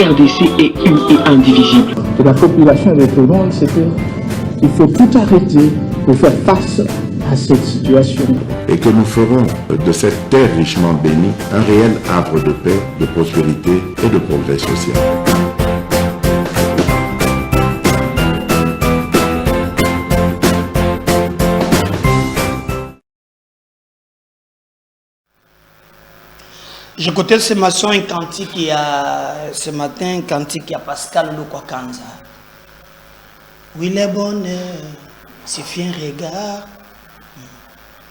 RDC est une et indivisible. Et la population répondante, c'est qu'il faut tout arrêter pour faire face à cette situation. Et que nous ferons de cette terre richement bénie un réel havre de paix, de prospérité et de progrès social. J'écoutais ce matin un cantique il y a Pascal Lokwakanza. Oui, le bonheur, suffit un regard.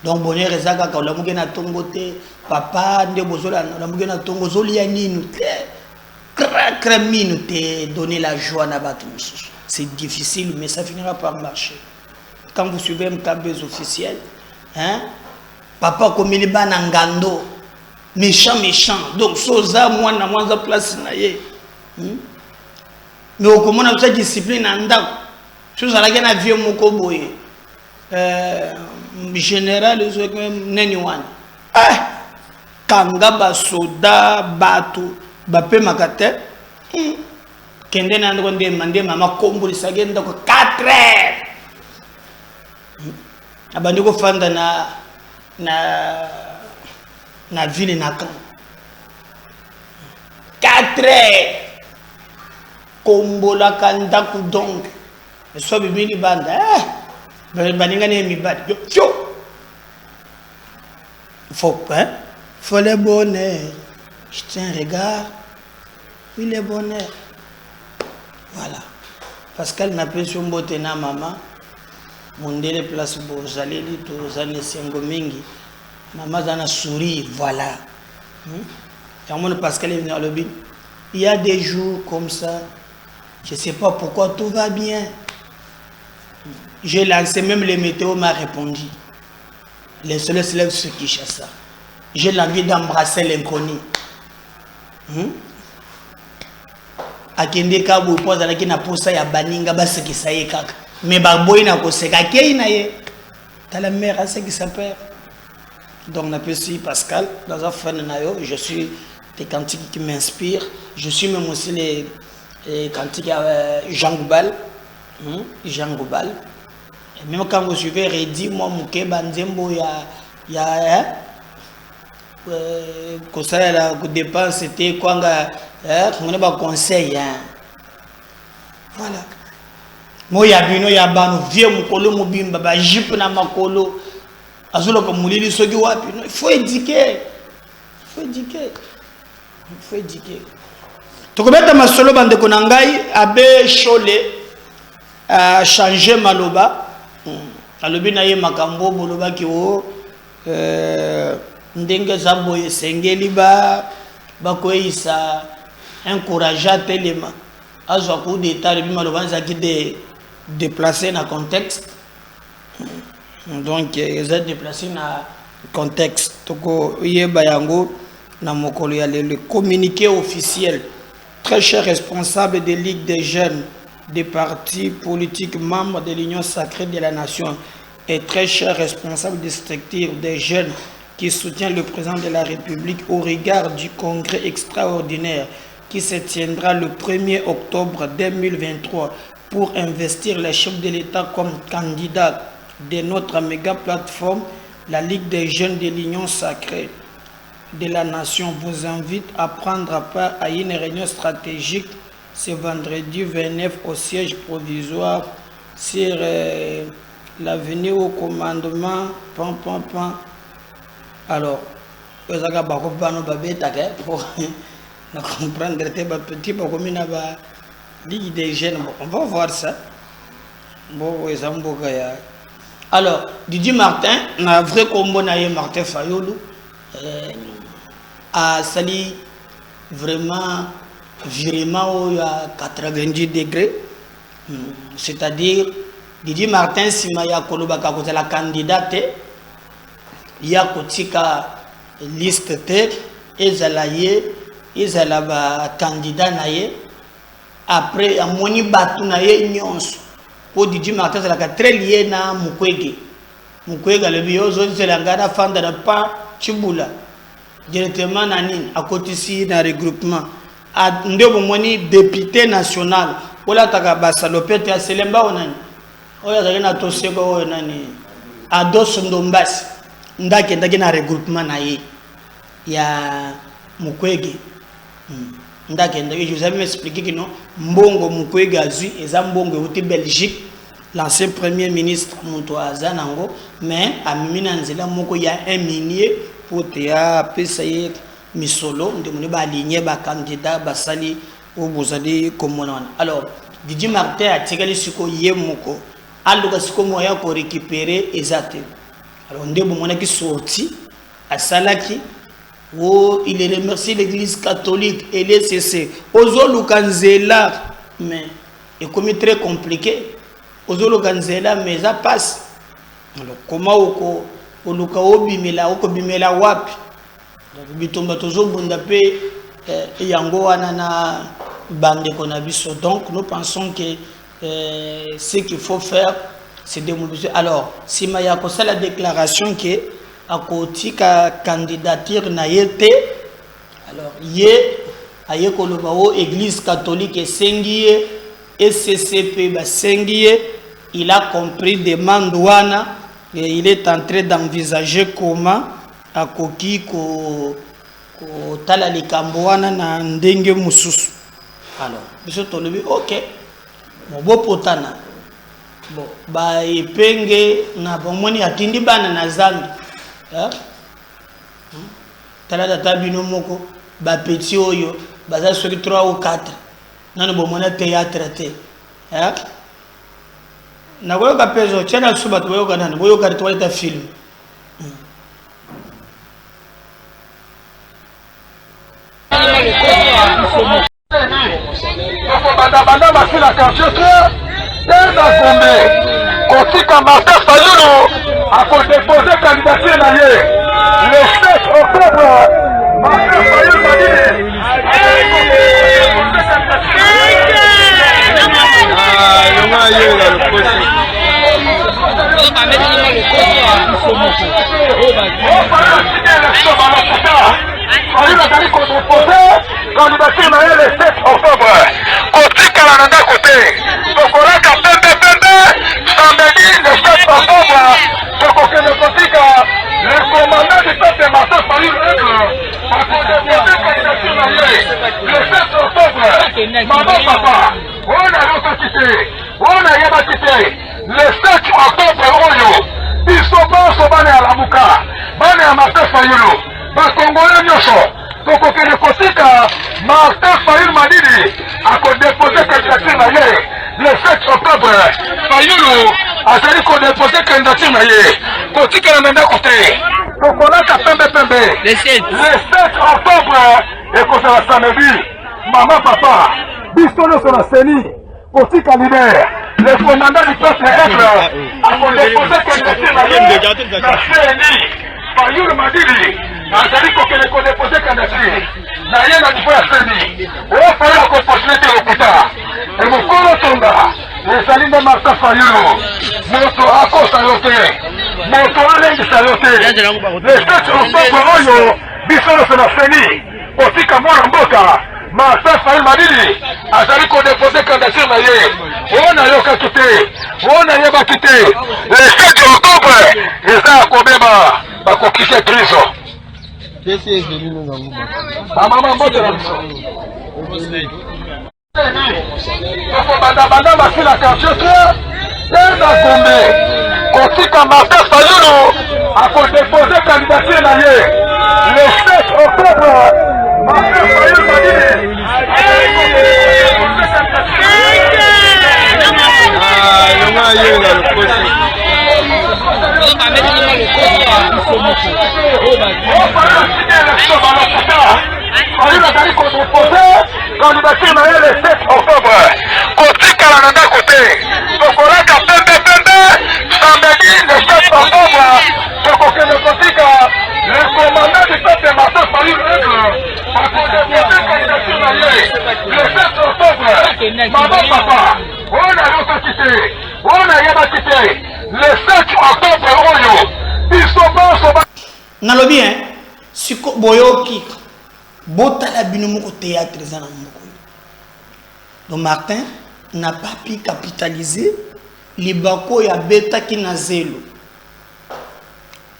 Donc, bonheur, c'est ça quand on a tongoté, papa, on a tongoté, donner la joie à tous. C'est difficile, mais ça finira par marcher. Quand vous suivez un câble officiel, hein, papa, comme il est banangando. Méchant. Donc, soza, moi, na moi, place na ye. Mais au comment on a cette discipline en date. Chose à laquelle on a vu mon coboy. Général, Neniwan. Kangaba, soda, batu, bape makate. Kende na ndo demande mama kombo li sagenda ko 4 heures. Abandiko fanda na ville nakan 4 heures kombola kanda ku donc so bibili banda baninga ne mi bat yo faut le bonheur je tiens regard oui le bonheur voilà Pascal n'a pas sur mbote na mama mondele place bozaleli to zane sengo mingi. Maman a souri, voilà. Pascal est venu à l'objet. Il y a des jours comme ça, je ne sais pas pourquoi tout va bien. J'ai lancé, même les météos m'ont répondu. Les soleils se lèvent ceux qui chassent ça. J'ai l'envie d'embrasser l'inconnu. Akende kabu pose avec na posa ya baninga bas qui ça y est kaka. Mais baboy na ko seka kei na ye. T'as la mère à ce qui s'appelle. Donc, on appelle ici Pascal, dans un fan de Nayo, je suis des cantiques qui m'inspirent. Je suis même aussi les cantiques Jean Goubal. Jean Goubal. Et même quand vous suivez Reddy, moi, Mouké, Banzembo, il y a comme ça, la dépense, c'était quoi, on a pas conseil. Voilà. Moi, il y a Bino, il y a Bano, vieux Moukolo, Moubimba, Jip na Makolo. Il faut éduquer. Tu connais ma solo bande konangai abe chole a changé maloba. Alobi na ye makambo boloba ki o ndenge zambo sengeli ba ko isa encourager telema azwa coup d'état le maloba zaki de déplacer na contexte. Donc, ils ont déplacé dans le contexte. Le communiqué officiel. Très cher responsable des ligues des jeunes, des partis politiques membres de l'Union sacrée de la nation, et très cher responsable des structures des jeunes qui soutient le président de la République au regard du congrès extraordinaire qui se tiendra le 1er octobre 2023 pour investir les chefs de l'État comme candidats de notre méga plateforme, la Ligue des jeunes de l'Union sacrée de la nation vous invite à prendre part à une réunion stratégique ce vendredi 29 au siège provisoire sur l'avenue au commandement. Alors, pour comprendre petit Ligue des jeunes, on va voir ça. Alors, Didier Martin, un vrai combo Martin Fayolo, a sali vraiment virement à 90 degrés. C'est-à-dire, Didier Martin, si Maya Kolobaka est la candidate, il y a Kotika liste, et la candidat. Après, à Moni Batou pour Didier Martin, c'est très lié à Mukwege. Mukwege, le biozo, c'est la gada fanda de pas Chibula. Directement, à côté ici, dans le regroupement. nde bomoni député national ola taka basalopete ya selemba onani oya zali na toseko oyo nani Ados Ndombasi ndake na regroupement na ye ya Mukwege ndake je vous avais m'expliqué que non mbongo Mukwege azui eza mbongo euti Belgique l'ancien premier ministre Muto Azanango mais a mimina nzela moko ya un minier pour théa pesaye misolo ndemoni ba aligner ba candidat basali ou bozali komona. Alors Didier Martin a tiré siko ye moko aluka siko moya ko récupérer ezate. Alors ndebo mona ki sorti à salaki où il remercie l'église catholique et les CC Ozolo Kanzela mais est comme très compliqué Ozolo Kanzela mais ça passe. Alors comment oko oluka obimela wapi bitomba tozo bunda pe yango wana na bande konabiso. Donc nous pensons que ce qu'il faut faire c'est de mobiliser. Alors si maya ko la déclaration que à côté ka candidature na yete alors yé aye ko lo bao église catholique et sengié SCCP ba sengié il a compris demande wana et il est en train d'envisager comment à koki ko tala likambo wana na ndenge mususu. Alors biso tolobi OK bo potana bon ba epenge na bomoni atindi bana na zambi tala data bino moko ba petit oyo baza sur 3 ou 4 nano bomona théâtre te na goyo ka peso chana suba to yoga nani boyo ka toileta film banda basila kanchete tena Gombe kotika Martin Fayulu akodepose candidature na ye le 7 octobre. Martin Fayulu Madini candidature na ye le 7 octobre kotika la nanda kote tokolaka pembe samedi le 7 octobre tokokende kotika le commandant du peuple Martin Fayulu akodepose candidature na ye le 7 octobre. Maman papa on a yokakite on a yabakite le 7 octobre oyo biso bonso bana ya lamuka bana ya Martin Fayulu bakongole nyonso tokokende kotika Martin Fayulu Madini akodepose candidature na ye le 7 octobre. Fayulu azali kodepose candidature na ye kotika na menda kote tokolaka pembe le 7 octobre ekozala samedi. Maman papa biso nyonso na seni kotika leader le commandant du peuple être akodepose candidature na ye na seni. Fayulu Madini azali kokende kodepose candidature na ye na niveau ya seni ofayula kopostulete lokuta emokolo tonga ezali nde Martin Fayulu moto akosa yo te moto alengisa yo te le 7 octobre oyo biso nyonso na seni kotika mwana mboka Martin Fayulu Madini azali kodepose candidature na ye ona yokaki te ona yebaki te le 7 octobre eza ya kobeba bakokise kristo bamama mbotela biso banda basila kanchete tena Gombe kotika Martin Fayulu akodepose candidature na ye le 7 octobre. Martin Fayulu Madini azali kodepose candidature na ye le 7 octobre kotika la nanda kote tokolaka pembe samedi le 7 octobre tokokende kotika le commandant du peuple Martin Fayulu akodepose candidature na ye le 7 octobre. Maman papa on a yokaki te on a yebaki te le 7 octobre oyo biso bonso nalobi siko boyoki Botala binomoko théâtre zana moko. Donc Martin n'a pas pu capitaliser les bako ya beta qui na zélo.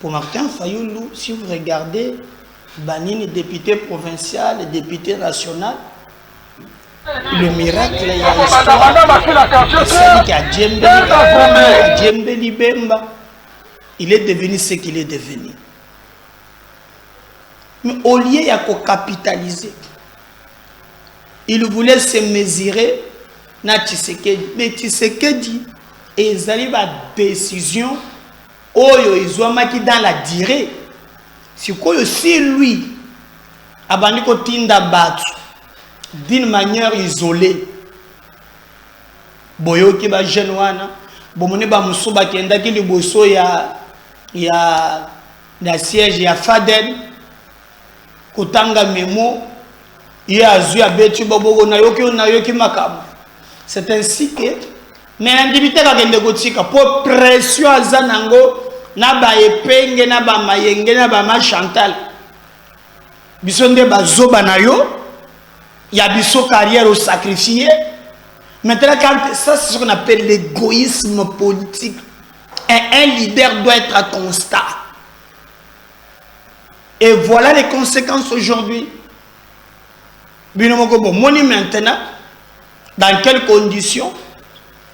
Pour Martin Fayoulou, si vous regardez Banini, député provincial, député national, le miracle il y a l'histoire, qui a Djembe Libemba, il est devenu ce qu'il est devenu. Mais au lieu de capitaliser, il voulait se mesurer na Tshisekedi. Mais Tshisekedi, ils arrivent à décision, ils ont marqué dans la durée. Si lui, abandi ko tinda batu d'une manière isolée, boyoki ba jeune wana, bomone ba musuba kenda ki liboso ya siège ya Faden, kotanga memo, ya azu ya betu bobogo na yoki makabu. C'est ainsi que mais l'individu ka kende kotika pour pression azanango na ba epenge na ba mayenge na ba ma Chantal bisonde bazoba na yo ya biso carrière au sacrifié. Maintenant quand ça c'est ce qu'on appelle l'égoïsme politique, et un leader doit être constant. Et voilà les conséquences aujourd'hui. Binomoko bon moni maintenant dans quelles conditions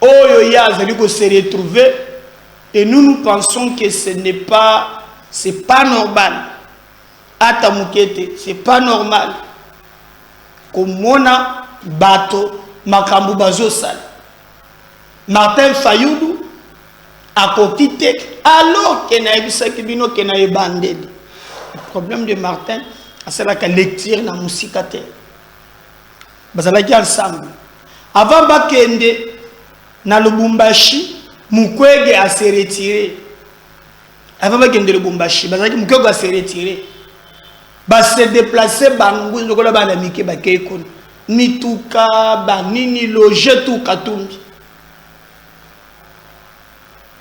Oyo ya zali ko se retrouver. Et nous pensons que ce n'est pas, c'est pas normal. Atamukete, c'est pas normal. Komona bato makambu bazo sal. Martin Fayoulou a kokite alors que na ebisa kibino ke na ebandeli. Le problème de Martin, c'est la lecture na musikate. Bazalaki ensemble. Avant bakende na Lubumbashi, Mukwege a se retiré. Avant de Lubumbashi, Mukwege a se retiré. Ba se déplacer bangu ngola bana mike ba keiko. Mituka banini loge tout katumbi.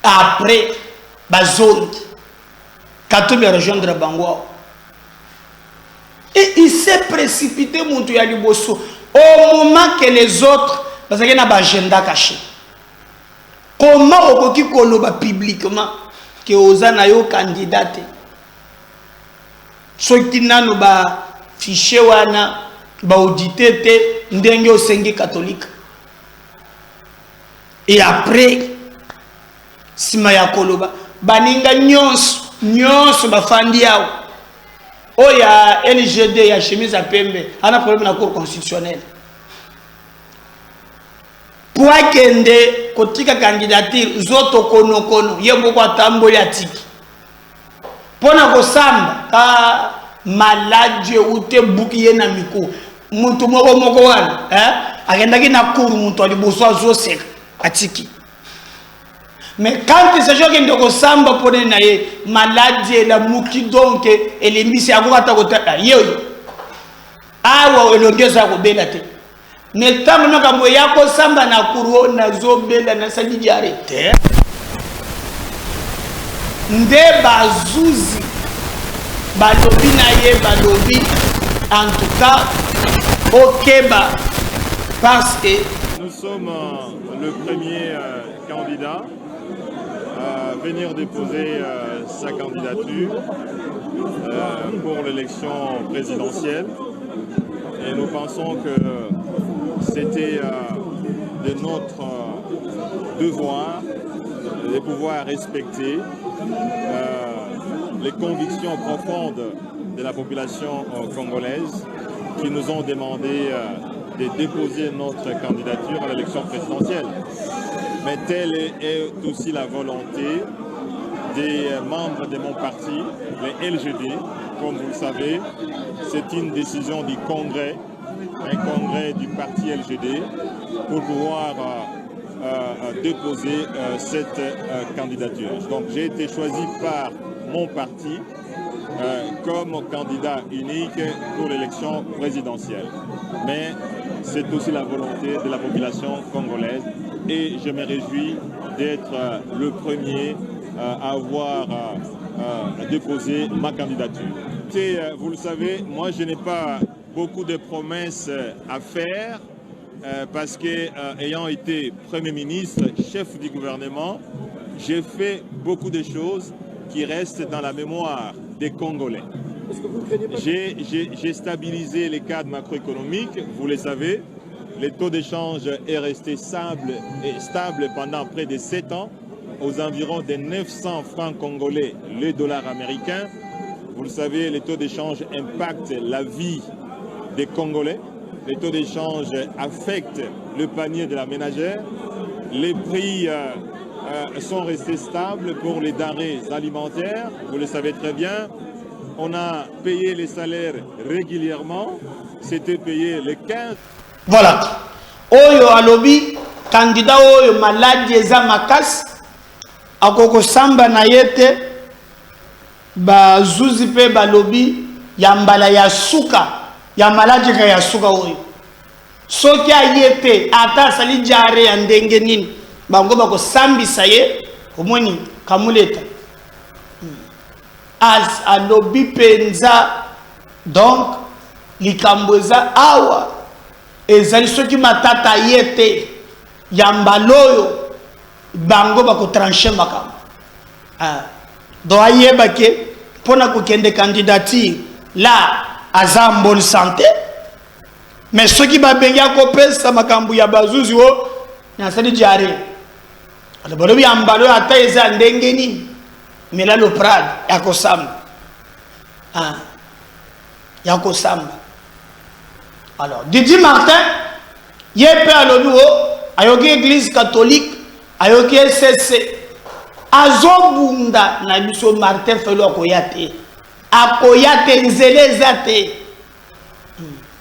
Après ba zone katumbi a rejoindre Bangwa. Et il s'est précipité muntu ya liboso au moment que les autres parce qu'il y a un agenda caché. Comment on peut koloba publiquement que Ozana yo candidate? Ceux qui n'ont pas fiché wana ba audité te ndenge au sengi catholique. Et après sima ya koloba baninga nyonso ba fandi yao. Oh ya LGD ya chemise à pembe, ana problème na cour constitutionnelle. Pour kende kotika candidature zoto kono yebo kwa tamboli atiki pona ko samba ka malade ute bukiye na miku muntu moko wana agenda ki na cour muntu ali boso zo seka atiki. Mais quand il s'agit de ko samba pona na ye malade la muki donc elembisi akota kota yeyo awa elongeza ko belate. Mais tant que nous avons samba na kuro na zobela na sali diarete nde bazuzi balobi na ye balobi en tout cas okeba parce que nous sommes le premier candidat à venir déposer sa candidature pour l'élection présidentielle et nous pensons que c'était de notre devoir de pouvoir respecter les convictions profondes de la population congolaise qui nous ont demandé de déposer notre candidature à l'élection présidentielle. Mais telle est aussi la volonté des membres de mon parti, les LGD. Comme vous le savez, c'est une décision du Congrès, un congrès du parti LGD, pour pouvoir déposer cette candidature. Donc j'ai été choisi par mon parti comme candidat unique pour l'élection présidentielle. Mais c'est aussi la volonté de la population congolaise et je me réjouis d'être le premier à avoir déposé ma candidature. Et, vous le savez, moi je n'ai pas beaucoup de promesses à faire parce que, ayant été Premier ministre, chef du gouvernement, j'ai fait beaucoup de choses qui restent dans la mémoire des Congolais. J'ai stabilisé les cadres macroéconomiques, vous le savez. Le taux d'échange est resté stable pendant près de 7 ans, aux environs de 900 francs congolais le dollar américain. Vous le savez, les taux d'échange impactent la vie des Congolais. Les taux d'échange affectent le panier de la ménagère. Les prix sont restés stables pour les denrées alimentaires. Vous le savez très bien. On a payé les salaires régulièrement. C'était payé le 15. Voilà. Oyo alobi, candidat oyo maladi eza makasi, akoko samba na yete, ba zuzi pe balobi, ya mbala ya suka, ya maladi ka ya suka oyo. Soki a yete, ata sali jare ya ndenge nini, bango bako sambisa ye, omoni kamuleta. As alobi penza, donc, likambo eza awa, ezali soki matata yete, ya mbaloyo, bango bako tranche makambo. Donc ayeba ke, pona kokende candidature, là, aza en bonne santé, mais ceux qui babengi akopesa makambo ya bazuzi o, nasali diare. Alors balobi ya mbaloyo ata eza ndenge nini, mais là le Prade, yako samba. Yako samba. Alors, Didi Martin, yepe alobi o, ayoki église catholique, ayoki SSC. Azobunda na biso Martin Fayulu akoyate. Akoyate nzele zate.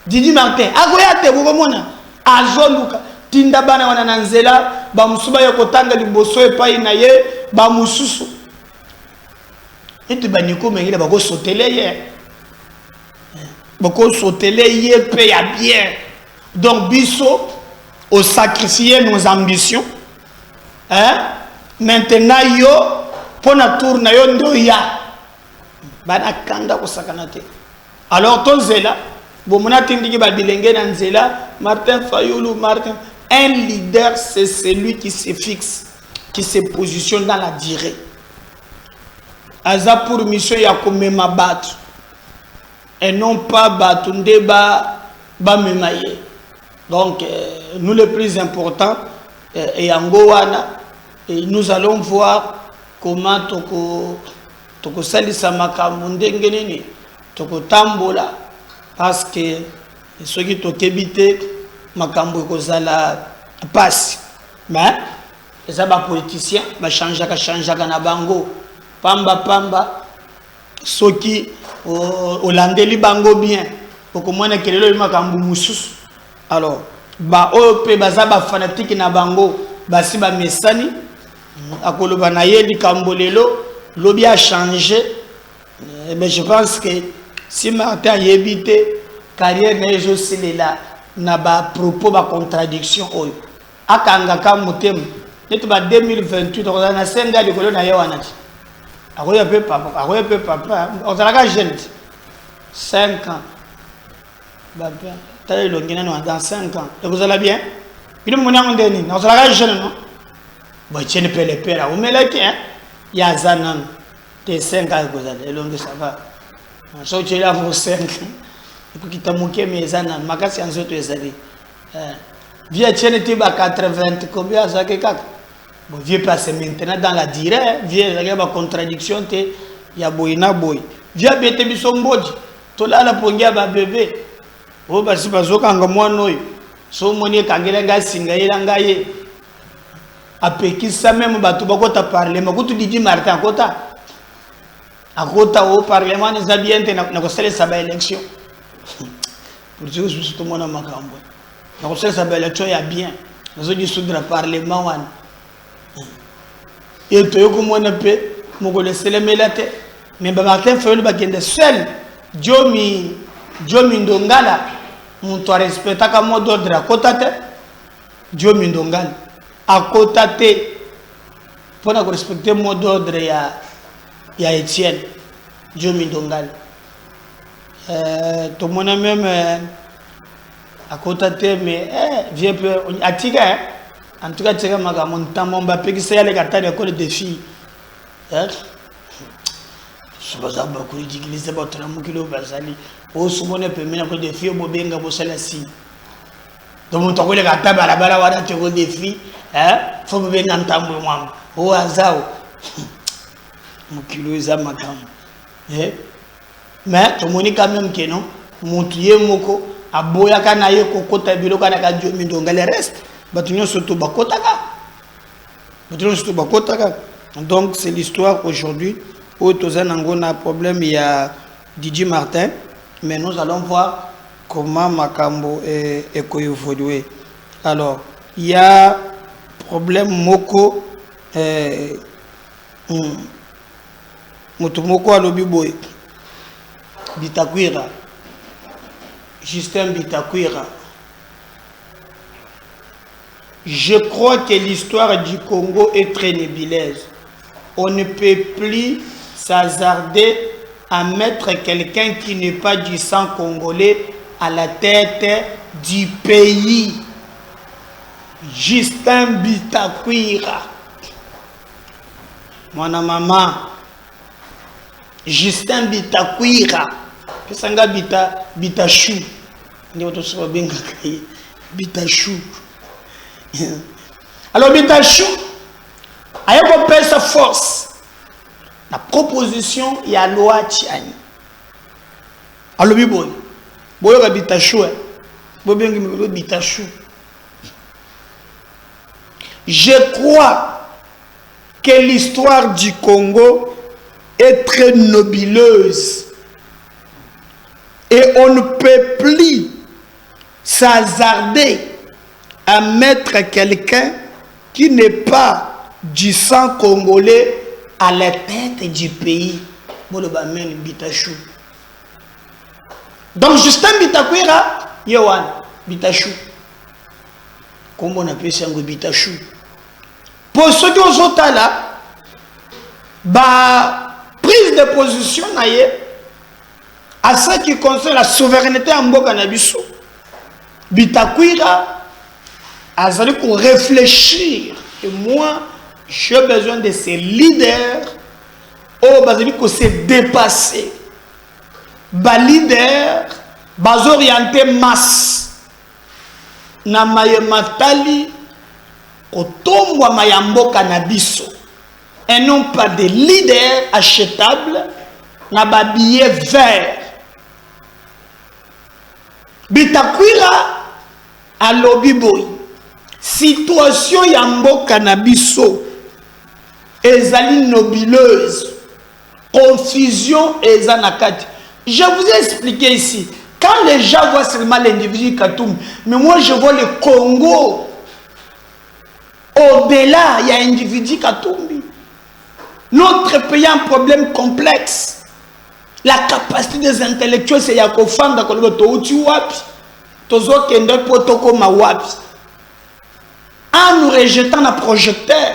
Didi Martin, akoyate bukomona. Azoluka. Tinda bana wana na nzela, ba musuba yokotanga liboso epai na ye, ba mususu. Ete baniko mengile bako sotele ye. Bako sotele ye pe ya bien. Donc biso au sacrifier nos ambitions. Hein? Maintenant yo pona tour na yo ndo ya. Bana kanda ko sakanate. Alors ton zela, bo mona tindiki ba bilenge na nzela, Martin Fayulu, un leader c'est celui qui se fixe, qui se positionne dans la durée. Aza pour mission ya komema battu et non pas batunde ba memaye. Donc nous le plus important et angoana, et nous allons voir comment toko salisa makambo ndenge nini toko tambola, parce que ceux qui tokebite makambo kozala passe, mais les aba politiciens ba changeaka na bango pamba soki olandeli bango bien okomona kelelo makambo mususu. Alors ba ope baza ba fanatique na bango basi ba mesani akoloba na ye likambo lelo lobi a changé, mais je pense que si Martin a évité carrière na ejo selela na ba propos ba contradiction oyo akanga ka motema neto ba 2028 on a senga likolo na ye wana ti akoya pe papa on a jeune 5 ans baba taille longina no dans 5 ans et vous allez bien il me mona ndeni on a jeune non ba tiene pele pera o melaki hein ya zanan te 5 ans vous allez longue ça va so tu là pour 5 pour qui tamuke mais zanan makasi anzo to ezali via tiene tiba 80 combien ça que kaka bon vieux passe maintenant dans la durée vieux la ba contradiction te ya boyina boy via bete biso mboji to la pongia ba bébé o basi bazoka ngamwana oyo so moni kangela nga singa yela ngaye apekisa même batu bakota parlement kutu Didi Martin akota au parlement les abiente na ko selesa ba élection pour dire tout le monde makambo na ko selesa ba élection ya bien nazo di soudra parlement wana et to yoko mona pe moko le selemelate mais ba Martin Fayulu bakende seul Diomi Ndongala muntu respecta ka mot d'ordre akota te Diomi Ndongala akota te pona ko respecter mot d'ordre ya Etienne Diomi Ndongala Tout le monde a même à côté de mais viens peu à tirer. En tout cas, tirer ma gamme, mon Mbappé qui s'est allé gâter l'école des filles. Je sais pas ça, beaucoup de gens qui disent que tu kilo basali. Au souvent, on peut mettre des filles au benga pour cela ci. Donc, on t'a dit que tu as la balade des filles. Faut que tu entendes moi. Au hasard. Mon kilo est à ma gamme. Mais tout le monde quand même que non. Mon tuyé moko. A boya kana ye kokota bilo kana ka dio mindonga le reste. Batunyo surtout bakotaka. Donc c'est l'histoire aujourd'hui où on a un problème, il y a Didier Martin, mais nous allons voir comment Makambo est évolué. Alors, il y a problème Moko Mutumoko Alobiboy Bitakwira Justin Bitakwira. Je crois que l'histoire du Congo est très nébuleuse. On ne peut plus s'hasarder à mettre quelqu'un qui n'est pas du sang congolais à la tête du pays. Justin Bitakwira. Mon maman. Justin Bitakwira. Pesanga Bitachou. Bitachou. Alors Bitachou a eu sa force. La proposition il y a loi Tiani. Alors Biboy, boyo Bitachou, Bitachou. Je crois que l'histoire du Congo est très nobileuse et on ne peut plus s'hasarder à mettre quelqu'un qui n'est pas du sang congolais à la tête du pays. Bitachou. Donc Justin Bitakwira, Yohan Bitachou. Comment on appelle ça Bitachou? Pour ceux qui ont là, prise de position à ce qui concerne la souveraineté en Bokanabiso, Bitakwira a fallu qu'on réfléchisse. Et moi, j'ai besoin de ces leaders qui se dépasser. Les leaders qui orientés masse. Na matali otombwa mayambo kanabiso. Et non pas des leaders achetables na babillets verts. Bitakwira a lobby boy. Situation yambo canabiso ezali nobileuse, confusion ezanakati. Je vous ai expliqué ici, quand les gens voient seulement l'individu Katoum, mais moi je vois le Congo. Au-delà, il y a l'individu Katoum. Notre pays a un problème complexe. La capacité des intellectuels, c'est Yakofanda Koloto Wapi. Tozo Kende Potoko Mawapi. En nous rejetant le projecteur,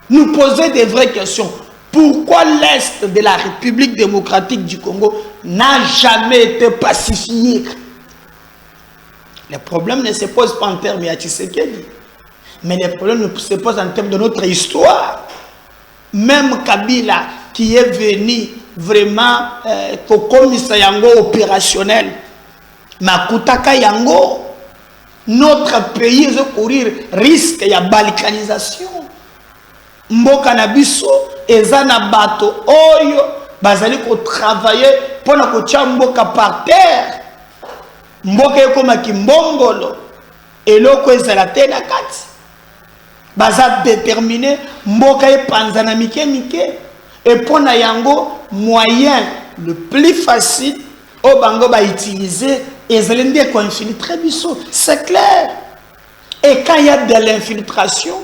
nous poser des vraies questions. Pourquoi l'Est de la République démocratique du Congo n'a jamais été pacifié? Les problèmes ne se posent pas en termes de Tshisekedi, mais les problèmes se posent en termes de notre histoire. Même Kabila qui est venu vraiment comme Yango opérationnel, Makutaka Yango, notre pays veut courir risque de balkanisation. Mboka na biso ezana bato oyo bazali ko travailler pour na kotia mboka par terre. Mboka ekoma kimbombolo eloko ezala te na kati. Baza déterminé mboka epanzana mike mike et pour na yango moyen le plus facile au bango ba utiliser ezali ndé ko infiltrer biso, c'est clair. Et quand il y a de l'infiltration,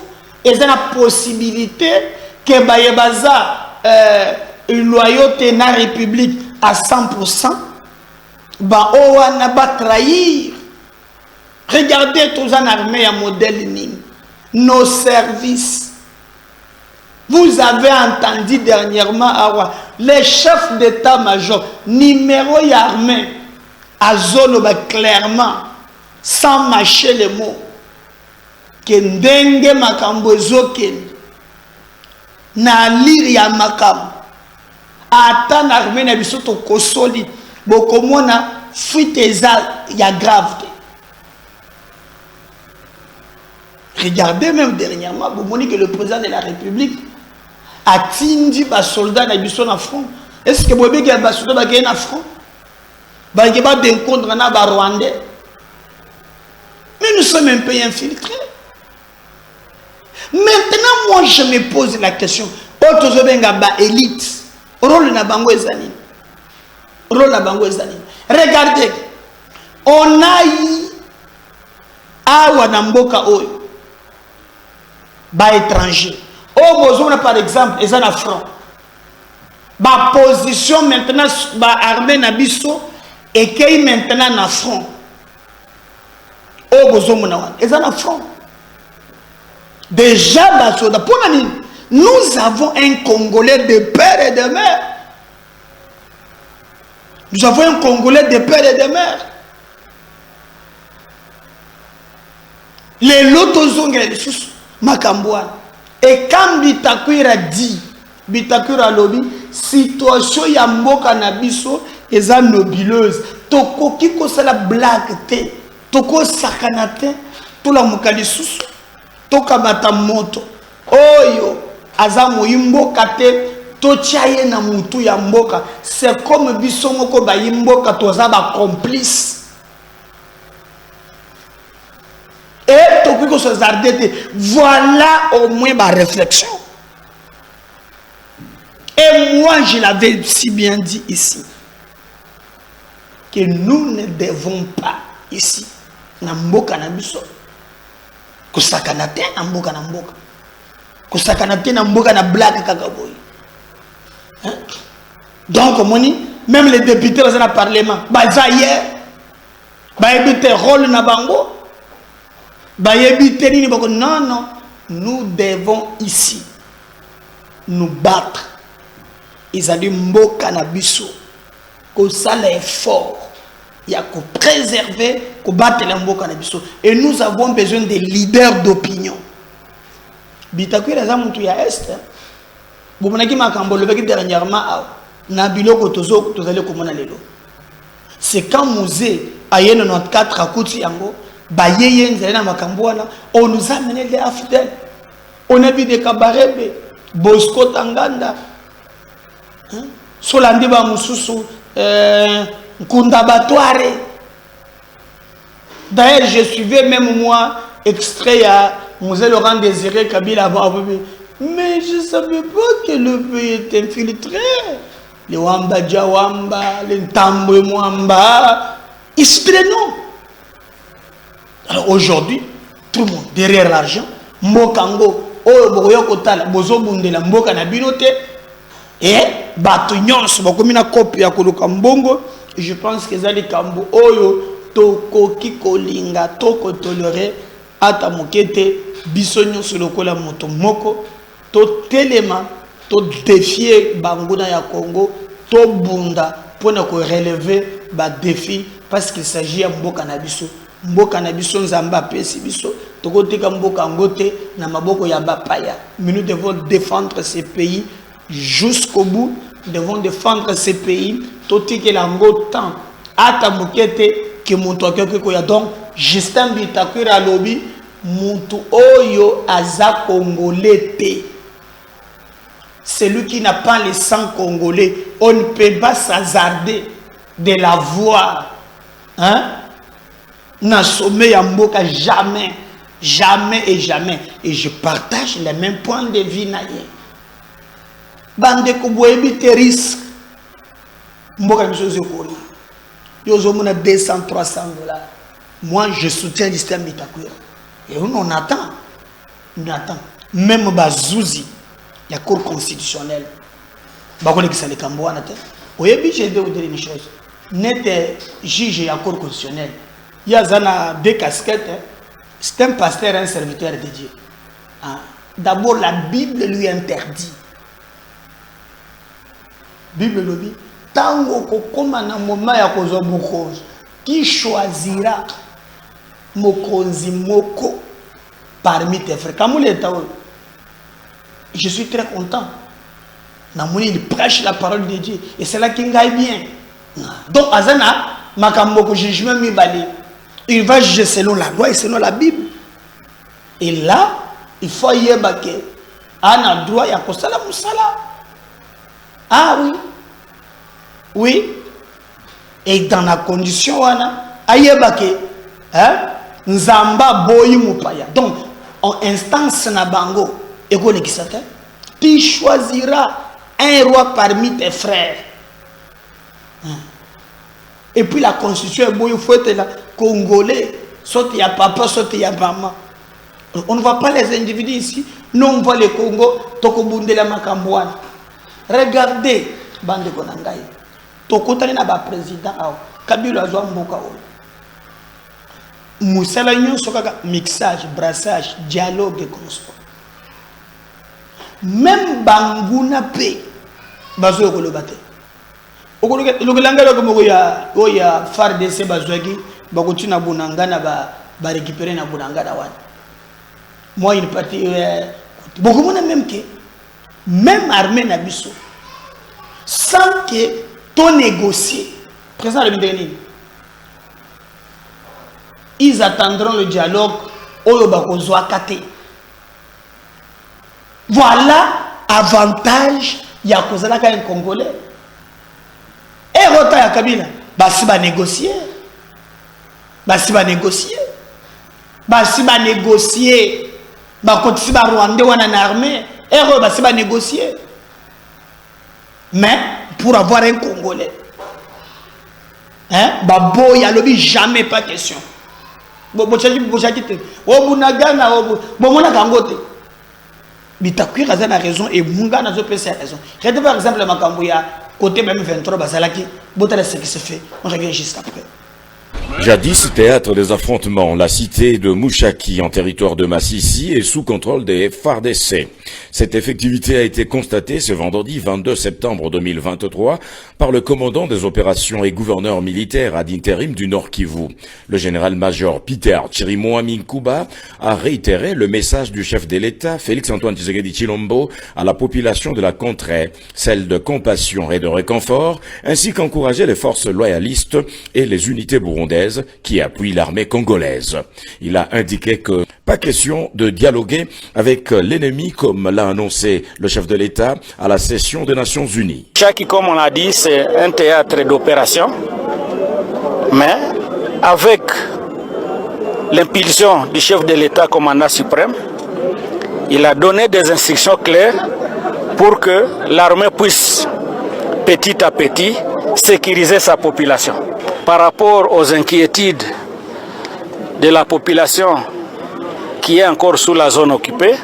il y a la possibilité que Bayebaza une loyauté dans la République à 100%, Owana va trahir. Regardez tous en armée à modèle NIM, nos services. Vous avez entendu dernièrement, les chefs d'état-major, numéro y armée, à zone clairement, sans mâcher les mots, que ndenge makambo ezoken, na lire ya makam, ata na armée na biso to kosoli, bokomona fuite ya grave. Regardez même dernièrement, vous montrez que le président de la République a tindi les soldats na biso na front. Est-ce que vous avez dit que les soldats sont na front? Vous avez dit que les Rwandais. Mais nous sommes un pays infiltré. Maintenant, moi je me pose la question. Autres élite. Rôle na bango ezali. Rôle na bango ezali. Regardez. On a eu awa na mboka oyo. Ba étranger. Au besoin par exemple, ils ont un front. Ba position maintenant, ba armée na biso et qui maintenant na front. Au besoin ils ont un front. Déjà basoda pour nous avons un Congolais de père et de mère. Nous avons un Congolais de père et de mère. Les lotozongres les sous Makambouane. Et quand Bitakwira dit, Bitakwira lobby, situation ya mboka na biso eza nobileuse. Toko kiko sala blague te, toko sakana te, to la mokali susu, toka bata moto. Oyo aza moyimboka te, to tiaye na mutu ya mboka. C'est comme biso moko ba yimboka toza ba complice. Et voilà au moins ma réflexion. Et moi, je l'avais si bien dit ici, que nous ne devons pas ici, Namboka Nabiso, que Sakanate Namboka Namboka, que Sakanate Namboka na blague Kagaboy. Donc, même les députés dans le Parlement, hier, ils rôle na bango. Non, non, nous devons ici nous battre. Ils ont dit mboka na biso, que ça l'effort, il y a que préserver, que battre la mboka na biso. Et nous avons besoin des leaders d'opinion. Bitakwira za muntu ya est. Vous m'avez dit makambo le bec dernièrement na biloko tozo tozali komona lelo. C'est quand Mosé a 94 akuti yango. On nous a mené des affidèles. On a vu des Kabarebe, Bosco Tanganda, Solandiba Moussousou, Kundabatouare. D'ailleurs, je suivais même moi, extrait à Mosé Laurent Désiré Kabila avant. Mais je ne savais pas que le pays est infiltré. Les Wamba Djawamba, les Tamboué Mwamba, ils se non. Alors aujourd'hui, tout le monde derrière l'argent, Mokango, Oyoboyokotala, Bozobundela, Mboka na binote, et Batunions, Bokomina copie à Kolokambongo, je pense que Zali Kambo, Oyo, Toko Kikolinga, Toko toléré, Atamokete, Bisonyo sur le Kola Motomoko, To Telema, To défier Banguna ya Congo, To Bunda, pour ne relever ba défi, parce qu'il s'agit de Mboka na biso. Mboka na biso nzamba pesi biso tokotika mboka ngote na maboko ya bapaya. Mais nous devons défendre ces pays jusqu'au bout. Nous devons défendre ces pays totike la ngotan ata mukete ke muntu akeko ya. Donc Justin Bitakwira lobby muntu oyo aza congolais te. Celui qui n'a pas le sang congolais, on ne peut pas s'hasarder de la voir. Hein? N'a sommet à Mboka jamais, jamais et jamais. Et je partage les mêmes points de vue naïe. Bande Koboebi te risque. Mboka Misozo Kori. Yozo mona 200, 300 $. Moi, je soutiens l'islam Bitakwira. Et on attend. On attend. Même Bazouzi, la Cour constitutionnelle. Bakone qui s'est le Kamboa nate. Oyebi, j'ai dit une chose. N'était juge à la Cour constitutionnelle. Il y a deux casquettes. C'est un pasteur, un serviteur de Dieu. D'abord, la Bible lui interdit Bible le dit. Tango kokoma na moment ya kozwa mokonzi. Qui choisira mokonzi moko parmi tes frères? Je suis très content. Namouni, il prêche la parole de Dieu. Et c'est là qu'il gagne bien. Donc, Azana, Makamoko jugement mi bali. Il va juger selon la loi et selon la Bible. Et là, il faut y ébaquer. On a droit à Kosala Moussala. Ah oui. Oui. Et dans la condition, on a yébaqué. Nzamba boyi mupaya. Donc, en instance na bango, ego legislateur, tu choisiras un roi parmi tes frères. Et puis la constitution, il faut être là, congolais, soit il y a papa, soit il y a maman. On ne voit pas les individus ici. Nous, on voit le Congo, Tokobundela Makambouane. Regardez, Bande Konangaï. Tokotane na ba président, Kabila Zouamboka. Moussala Nyonsokaka, mixage, brassage, dialogue et consort. Même Banguna P. Bazo Kolobate. Okolanga lokomo ya FARDC bazwaki bakotina bunangana ba récupérer na bunangana wana. Moi une partie beaucoup mona même que même armée na biso sans que ton négocier présent le Bénin. Ils attendront le dialogue oyo bakozwa kate. Voilà avantage ya kozala ka un Congolais. Et Rota ya Kabila, basi ba négocier. Basi ba négocier. Basi ba négocier. Ba kotisi ba Rwandais wana na armée. Et Rota basi ba négocier. Mais pour avoir un Congolais, ba boya lobi jamais pas question. Bochaki te. Obunagana obu. Bomona kangote. Bitakuira za na raison et munga na zo pesa raison. Regardez par exemple makambo ya côté même 23 bazalaki, botala ce qui se fait. On revient juste après. Jadis théâtre des affrontements, la cité de Mouchaki en territoire de Massissi est sous contrôle des FARDC. Cette effectivité a été constatée ce vendredi 22 septembre 2023 par le commandant des opérations et gouverneur militaire ad intérim du Nord Kivu. Le général-major Peter Chirimwami Nkuba a réitéré le message du chef de l'État, Félix-Antoine Tshisekedi Tshilombo, à la population de la contrée, celle de compassion et de réconfort, ainsi qu'encourager les forces loyalistes et les unités burundaises qui appuient l'armée congolaise. Il a indiqué que pas question de dialoguer avec l'ennemi comme l'a annoncé le chef de l'État à la session des Nations Unies. Chaque, comme on l'a dit, c'est un théâtre d'opération, mais avec l'impulsion du chef de l'État commandant suprême, il a donné des instructions claires pour que l'armée puisse petit à petit sécuriser sa population. Par rapport aux inquiétudes de la population qui est encore sous la zone occupée,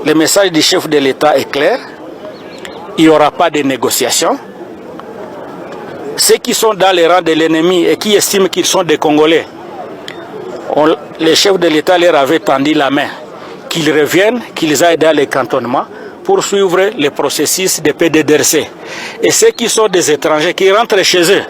le message du chef de l'État est clair. Il n'y aura pas de négociation. Ceux qui sont dans les rangs de l'ennemi et qui estiment qu'ils sont des Congolais, le chef de l'État leur avait tendu la main, qu'ils reviennent, qu'ils aillent dans les cantonnements pour suivre le processus de PDDRC. Et ceux qui sont des étrangers, qui rentrent chez eux,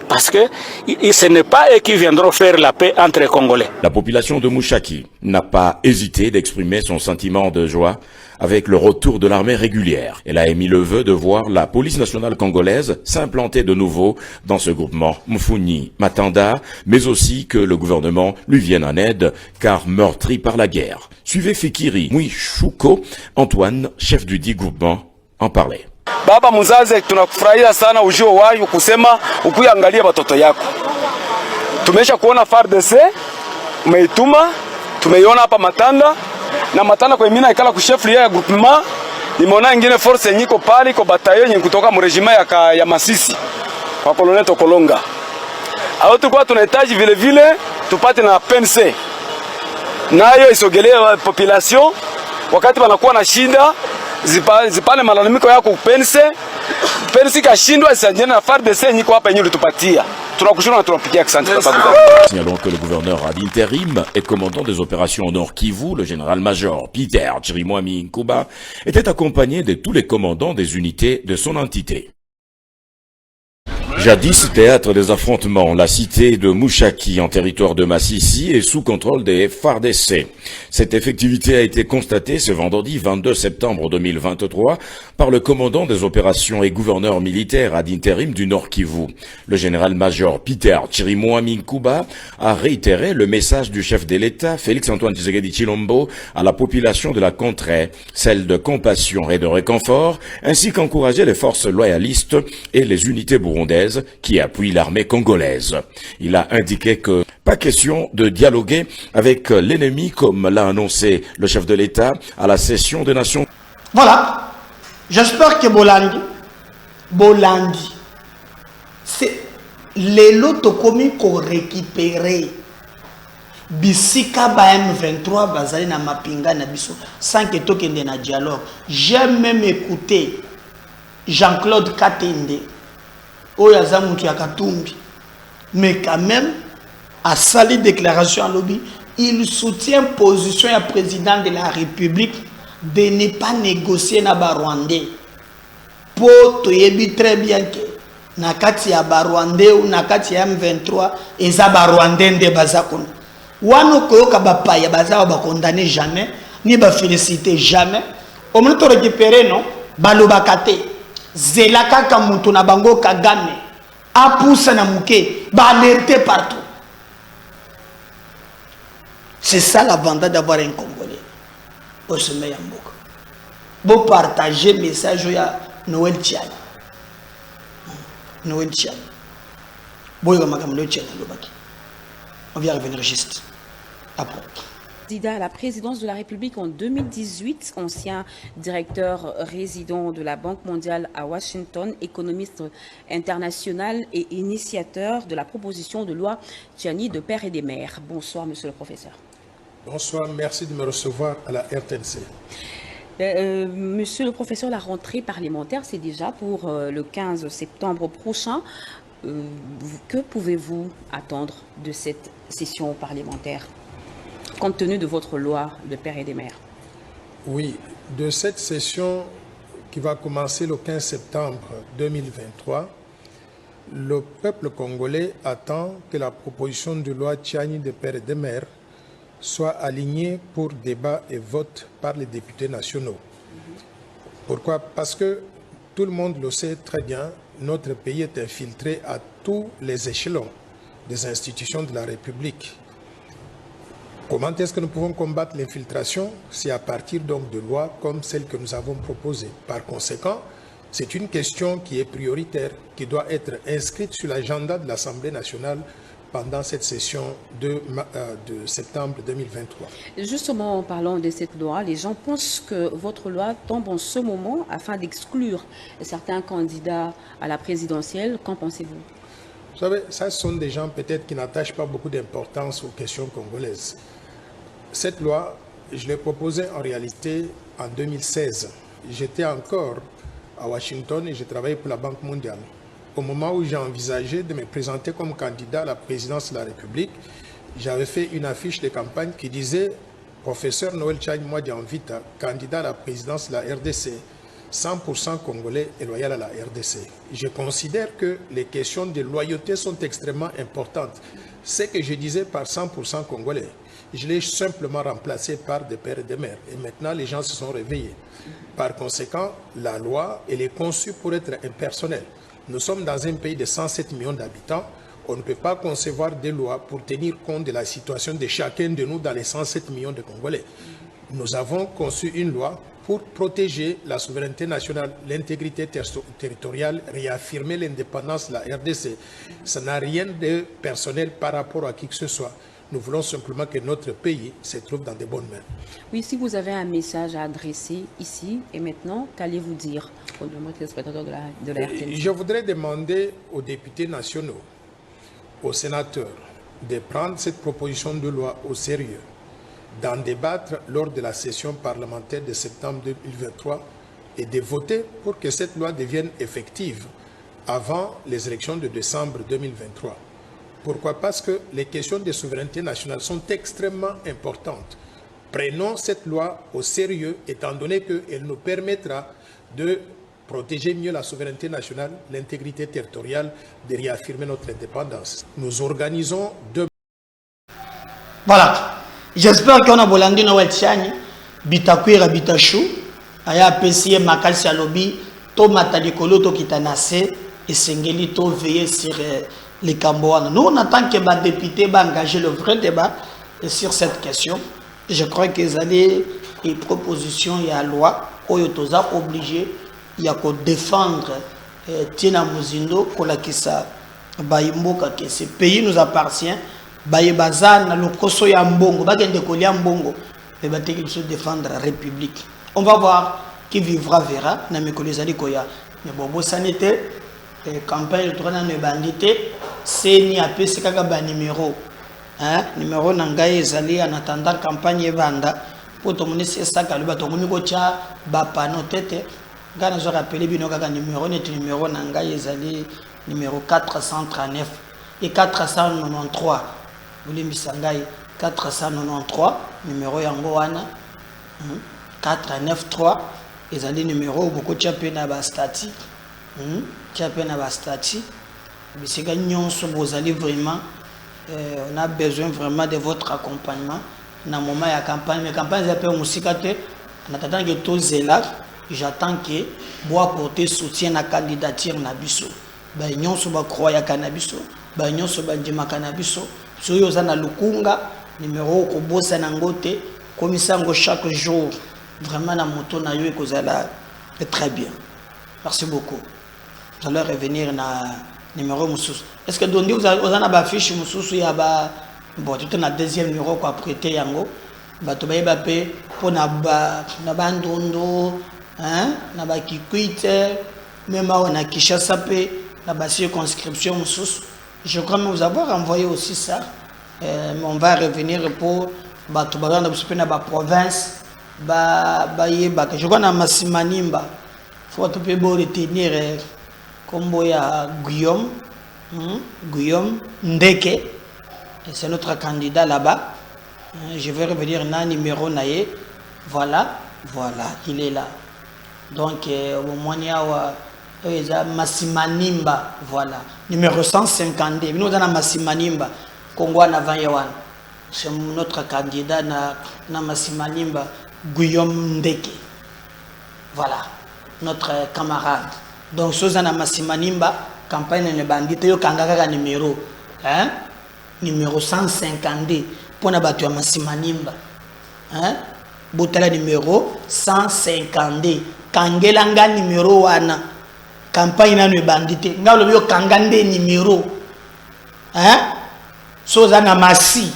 parce que ce n'est pas eux qui viendront faire la paix entre les Congolais. La population de Mouchaki n'a pas hésité d'exprimer son sentiment de joie avec le retour de l'armée régulière. Elle a émis le vœu de voir la police nationale congolaise s'implanter de nouveau dans ce groupement Mfuni Matanda, mais aussi que le gouvernement lui vienne en aide, car meurtri par la guerre. Suivez Fikiri Mwishuko, Antoine, chef du dit groupement, en parlait. Baba mzazi, tunakufurahia sana ujio wayo kusema ukuangalia watoto yako. Tumesha kuona FARDC umeituma, tumeiona hapa Matanda na Matanda kwa mimi ikala ku chef ya groupement. Nimeona nyingine force nyiko pale kwa bataillon yenye kutoka mu regiment ya Masisi kwa Colonel Tokolonga. Hao tulikuwa tunahitaji vile vile tupate na PNC. Nayo isogelee population wakati wanakuwa na shinda zipane malalamiko yako PNC kashindwa isajene na FARDC nyiko hapa yenyewe tupatia. tunakushukuru na tunapigia asante papa. Signalons que le gouverneur ad interim et commandant des opérations au Nord Kivu, le général-major Peter Chirimwami Nkuba, était accompagné de tous les commandants des unités de son entité. Jadis théâtre des affrontements, la cité de Mushaki en territoire de Massissi est sous contrôle des FARDC. Cette effectivité a été constatée ce vendredi 22 septembre 2023 par le commandant des opérations et gouverneur militaire ad interim du Nord Kivu. Le général-major Peter Chirimwami Nkuba a réitéré le message du chef de l'État, Félix-Antoine Tshisekedi Tshilombo, à la population de la contrée, celle de compassion et de réconfort, ainsi qu'encourager les forces loyalistes et les unités burundaises qui appuient l'armée congolaise. Il a indiqué que pas question de dialoguer avec l'ennemi comme l'a annoncé le chef de l'État à la session des Nations. Voilà. J'espère que Bolandi, c'est les lots commis qu'on récupère. Bisika ba M23 bazali na mapinga na biso sans que tokende na dialogue. J'aime même écouter Jean-Claude Katende. Mais quand même, à sali déclaration à lobby, il soutient position du président de la République de ne pas négocier na Rwandais. Pour te très bien que nakati ya Rwandais ou nakati ya M23 eza Rwandais de bazakon. Wano koyoka bapaya baza ba condamner jamais ni ba féliciter jamais. Au moment de récupérer non balobakate. Zelaka kamuntu na bango Kagame apoussa na muke ba alerter partout. C'est ça l'avantage d'avoir un Congolais au sommet Yamboka. Bon partager message ya Noël Tchani. Noël Tchani. Boy makambo Noël Tchani lobaki. On vient revenir juste après. Candidat à la présidence de la République en 2018, ancien directeur résident de la Banque mondiale à Washington, économiste international et initiateur de la proposition de loi Tchani de père et des mères. Bonsoir, monsieur le professeur. Bonsoir, merci de me recevoir à la RTNC. Monsieur le professeur, la rentrée parlementaire, c'est déjà pour le 15 septembre prochain. Que pouvez-vous attendre de cette session parlementaire compte tenu de votre loi de père et des mères? Oui, de cette session qui va commencer le 15 septembre 2023, le peuple congolais attend que la proposition de loi Tchani de père et des mères soit alignée pour débat et vote par les députés nationaux. Pourquoi? Parce que tout le monde le sait très bien, notre pays est infiltré à tous les échelons des institutions de la République. Comment est-ce que nous pouvons combattre l'infiltration? C'est à partir donc de lois comme celle que nous avons proposée. Par conséquent, c'est une question qui est prioritaire, qui doit être inscrite sur l'agenda de l'Assemblée nationale pendant cette session de septembre 2023. Justement, en parlant de cette loi, les gens pensent que votre loi tombe en ce moment afin d'exclure certains candidats à la présidentielle. Qu'en pensez-vous? Vous savez, ça ce sont des gens peut-être qui n'attachent pas beaucoup d'importance aux questions congolaises. Cette loi, je l'ai proposée en réalité en 2016. J'étais encore à Washington et je travaillais pour la Banque mondiale. Au moment où j'ai envisagé de me présenter comme candidat à la présidence de la République, j'avais fait une affiche de campagne qui disait « Professeur Noël Tchani Mwadianvita, candidat à la présidence de la RDC, 100% congolais et loyal à la RDC ». Je considère que les questions de loyauté sont extrêmement importantes. Ce que je disais par 100% congolais, je l'ai simplement remplacé par des pères et des mères. Et maintenant, les gens se sont réveillés. Par conséquent, la loi, elle est conçue pour être impersonnelle. Nous sommes dans un pays de 107 millions d'habitants. On ne peut pas concevoir des lois pour tenir compte de la situation de chacun de nous dans les 107 millions de Congolais. Nous avons conçu une loi pour protéger la souveraineté nationale, l'intégrité territoriale, réaffirmer l'indépendance de la RDC. Ça n'a rien de personnel par rapport à qui que ce soit. Nous voulons simplement que notre pays se trouve dans de bonnes mains. Oui, si vous avez un message à adresser ici et maintenant, qu'allez-vous dire au téléspectateurs de la RTNC? Je voudrais demander aux députés nationaux, aux sénateurs, de prendre cette proposition de loi au sérieux, d'en débattre lors de la session parlementaire de septembre 2023 et de voter pour que cette loi devienne effective avant les élections de décembre 2023. Pourquoi? Parce que les questions de souveraineté nationale sont extrêmement importantes. Prenons cette loi au sérieux, étant donné qu'elle nous permettra de protéger mieux la souveraineté nationale, l'intégrité territoriale, de réaffirmer notre indépendance. Nous organisons deux... Voilà. J'espère qu'on a bolandi na wetiani bitakwira bitashu aya PCM makasi alobi to matalikolo to kitanase et sengeli to veiller sur les Cambouans. Nous, on attend que les députés engagent le vrai débat sur cette question. Je crois qu'ils allaient les propositions et la loi où ils sont obligés de défendre Tina Muzindo pour la kisa Baimboka que ce pays nous appartient. Baïbazan, le Koso Yambongo, Bagende Koliambongo, et Batéki se défendre la République. On va voir qui vivra verra. Namekolezali Koya. Mais bon, sanité, campagne de tournant de bandité, c'est ni à PC Kagaba numéro. Numéro Nangaye Zali en attendant campagne Banda. Pour ton ministre, c'est ça qu'à l'Ubatomonigocha, Bapano Tete. Quand nous avons rappelé Binogaga numéro, notre numéro Nangaye Zali, numéro 439 et 493. Sangai 493, numéro Yangoana 493, et les numéros beaucoup de chapena bastati. Chapena bastati. Mais c'est gagnant sur vos allées vraiment. On a besoin vraiment de votre accompagnement. Dans le moment de la campagne, mais la campagne s'appelle Moussikate. En attendant que tout est là, j'attends que vous apporter soutien à la candidature Nabiso. Bagnon sur la croix à Canabiso. Bagnon sur la Djima Canabiso. Soyo zana lukunga numéro ko bossa nangote komisango chaque jour vraiment na moto na yo ekozala très bien. Merci beaucoup. Vous allez revenir na numéro mususu. Est-ce que dondi vous avez ba fiche mususu ya ba bon tout na deuxième numéro ko prêter yango bato ba pe po na bandondo na ba kikwite même on a Kinshasa pe na ba circonscription mususu. Je crois que vous avoir envoyé aussi ça. Mais on va revenir pour la province. Je crois que Massimanimba. Il faut retenir comme Guillaume. Guillaume Ndeke. C'est notre candidat là-bas. Je vais revenir dans le numéro. Voilà. Voilà. Il est là. Donc, au moment Massimanimba, voilà. Numéro 152. Nous avons Massimanimba, Congo en avant Yawan. C'est notre candidat na Massimanimba, Guillaume Ndeke. Voilà, notre camarade. Donc, si vous avez Massimanimba, campagne de bandit, vous avez un numéro. Numéro 152. Pour nous battre Massimanimba. Vous avez numéro 152. Kangelanga numéro 1. Campagne na bandité ngalo yo kangande numéro soza na masi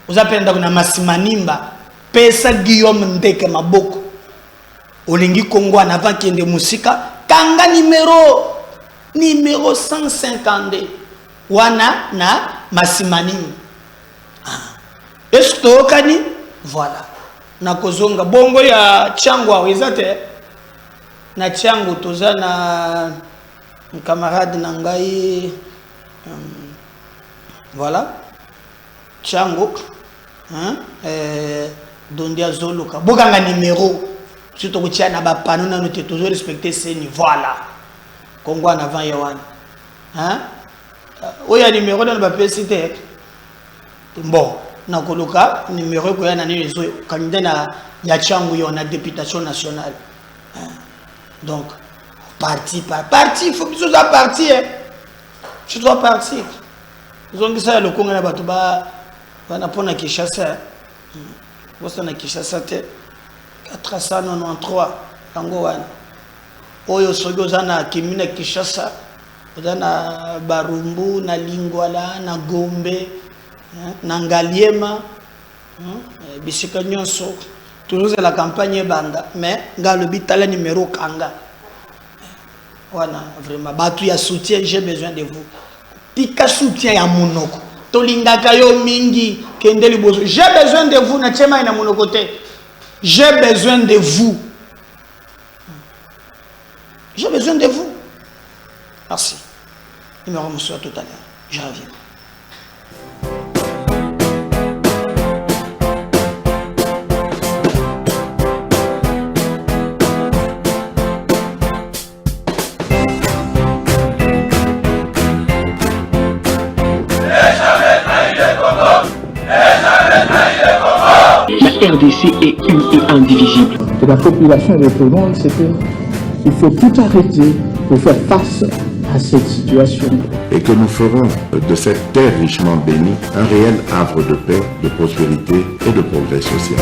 uzapenda kuna Massimanimba pesa Guillaume Ndeke maboko olingi Kongo na vakende musika kanga numéro 152 wana na Massimanimba est-ce que kani voilà na kozonga bongo ya changwa wezate na changu toza na camarade nangai voilà changu dondia zoluka bokanga numéro surtout que na ba pano na nous toujours respecter ces niveaux voilà Congo en avant yawan oya numéro na ba PCT bon na koluka numéro ko ya na ni zo candidat na ya changu yo na députation nationale. Donc, parti par parti, il faut que tu sois parti. Tu dois partir. Ils ont dit ça, le Congo, on a pris Kinshasa. On a Kinshasa, 493. Tangoan. Oyo Sogoza na Kimina Kinshasa. On a Barumbu, na Lingwala, na Gombe, na Ngaliema, Bisika Nyonso. Toujours la campagne banda, mais le bitala numéro kanga. Voilà, vraiment. Batu ya soutien, j'ai besoin de vous. Tika soutien ya monoko. Tolingaka yo mingi, kendeli bozo. J'ai besoin de vous, na chema ina monoko te. J'ai besoin de vous. J'ai besoin de vous. Merci. Numéro monsieur tout à l'heure. Je reviens. RDC est une et indivisible. De la population et de tout le monde, c'est qu'il faut tout arrêter pour faire face à cette situation. Et que nous ferons de cette terre richement bénie un réel havre de paix, de prospérité et de progrès social.